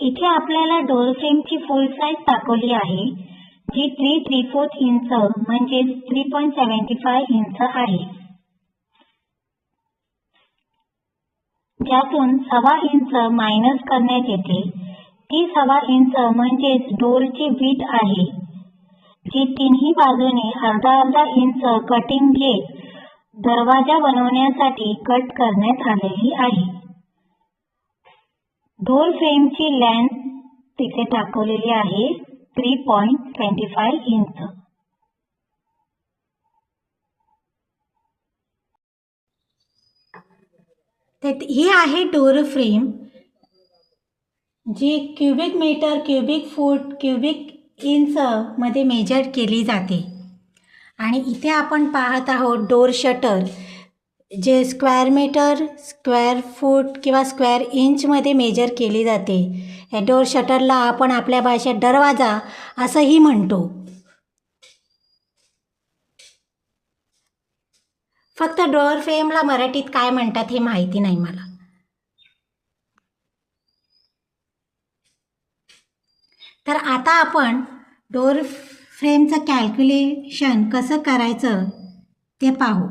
इथे आपल्याला डोअर फ्रेमची फुल साईज दाखवली आहे, जी 3¾ इंच म्हणजे 3.75 इंच आहे, ज्यातून 1.25 इंच मायनस करण्यात येते. ती 1.25 इंच म्हणजेच डोअरची वीट आहे, जी तिन्ही बाजूने अर्धा इंच कटिंग घेत दरवाजा बनवण्यासाठी कट करण्यात आलेली आहे. डोअर फ्रेमची लेंथ तिथे दाखवलेली आहे 3.25 इंच. ही आहे डोअर फ्रेम, जी क्युबिक मीटर, क्युबिक फूट, क्युबिक इंच मध्ये मेजर केली जाते. आणि इथे आपण पाहत आहोत डोअर शटर, जे स्क्वेअर मीटर, स्क्वेअर फूट किंवा स्क्वेअर इंचमध्ये मेजर केली जाते. या डोअर शटरला आपण आपल्या भाषेत दरवाजा असंही म्हणतो. फक्त डोअर फ्रेमला मराठीत काय म्हणतात हे माहिती नाही मला. तर आता आपण डोअर फ्रेमचं कॅल्क्युलेशन कसं करायचं ते पाहू.